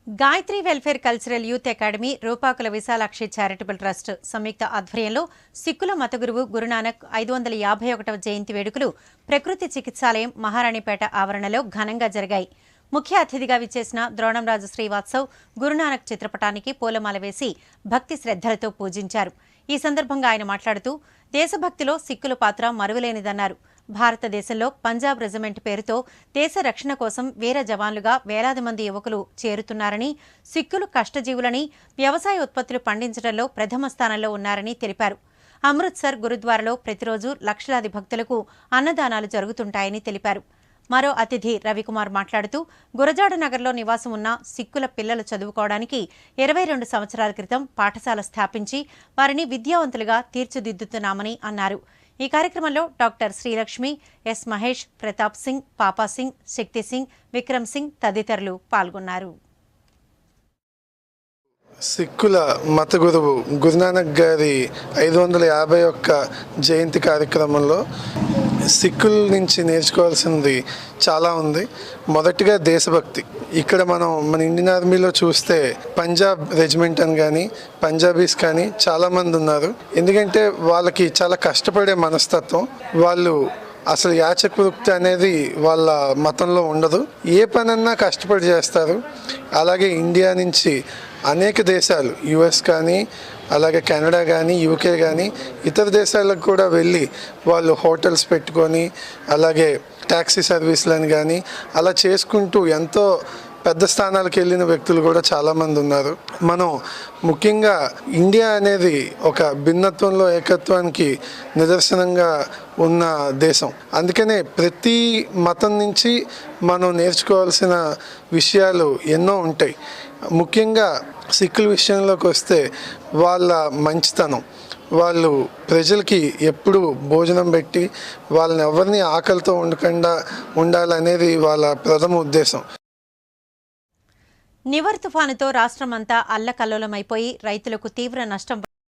Gayatri welfare cultural youth academy Rupakula Visalakshi charitable trust సంయుక్త ఆధ్వర్యంలో సిక్కుల మతగురువు గురునానక్ 551వ జయంతి వేడుకలు ప్రకృతి చికిత్సాలయం మహారాణిపేట ఆవరణలో ఘనంగా జరిగాయి. ముఖ్య అతిథిగా విచ్చేసిన ద్రోణంరాజు శ్రీవాత్సవ్ గురునానక్ చిత్రపటానికి పూలమాల వేసి భక్తి శ్రద్ధలతో పూజించారు. ఈ సందర్భంగా ఆయన మాట్లాడుతూ దేశభక్తిలో సిక్కుల పాత్ర మరువలేనిదన్నారు. భారతదేశంలో పంజాబ్ రెజిమెంట్ పేరుతో దేశ రక్షణ కోసం వీర జవాన్లుగా వేలాది మంది యువకులు చేరుతున్నారని, సిక్కులు కష్టజీవులని, వ్యవసాయ ఉత్పత్తులు పండించడంలో ప్రథమ స్థానంలో ఉన్నారని తెలిపారు. అమృత్సర్ గురుద్వారాలో ప్రతిరోజు లక్షలాది భక్తులకు అన్నదానాలు జరుగుతుంటాయని తెలిపారు. మరో అతిథి రవికుమార్ మాట్లాడుతూ గురజాడ నగర్లో నివాసం ఉన్న సిక్కుల పిల్లలు చదువుకోవడానికి 22 సంవత్సరాల క్రితం పాఠశాల స్థాపించి వారిని విద్యావంతులుగా తీర్చిదిద్దుతున్నామని అన్నారు. ఈ కార్యక్రమంలో డాక్టర్ శ్రీలక్ష్మి, ఎస్ మహేష్, ప్రతాప్ సింగ్, పాపా సింగ్, శక్తి సింగ్, విక్రమ్ సింగ్ తదితరులు పాల్గొన్నారు. సిక్కుల మత గురువు గురునానక్ గారి 551 జయంతి కార్యక్రమంలో సిక్కుల నుంచి నేర్చుకోవాల్సింది చాలా ఉంది. మొదటిగా దేశభక్తి. ఇక్కడ మన ఇండియన్ ఆర్మీలో చూస్తే పంజాబ్ రెజిమెంట్ అని కానీ పంజాబీస్ కానీ చాలామంది ఉన్నారు. ఎందుకంటే వాళ్ళకి చాలా కష్టపడే మనస్తత్వం. వాళ్ళు అసలు యాచక వృత్తి అనేది వాళ్ళ మతంలో ఉండదు. ఏ పనన్నా కష్టపడి చేస్తారు. అలాగే ఇండియా నుంచి అనేక దేశాలు, యుఎస్ కానీ అలాగే కెనడా కానీ యూకే కానీ ఇతర దేశాలకు కూడా వెళ్ళి వాళ్ళు హోటల్స్ పెట్టుకొని అలాగే ట్యాక్సీ సర్వీసులని కానీ అలా చేసుకుంటూ ఎంతో పెద్ద స్థానాలకు వెళ్ళిన వ్యక్తులు కూడా చాలామంది ఉన్నారు. మనం ముఖ్యంగా ఇండియా అనేది ఒక భిన్నత్వంలో ఏకత్వానికి నిదర్శనంగా ఉన్న దేశం. అందుకనే ప్రతి మతం నుంచి మనం నేర్చుకోవాల్సిన విషయాలు ఎన్నో ఉంటాయి. ముఖ్యంగా సిక్కుల విషయంలోకి వస్తే వాళ్ళ మంచితనం, వాళ్ళు ప్రజలకి ఎప్పుడు భోజనం పెట్టి వాళ్ళని ఎవరిని ఆకలితో ఉండకుండా ఉండాలనేది వాళ్ళ ప్రథమ ఉద్దేశం. నివర్ తుఫానుతో రాష్ట్రమంతా అల్లకల్లోలమైపోయి రైతులకు తీవ్ర నష్టం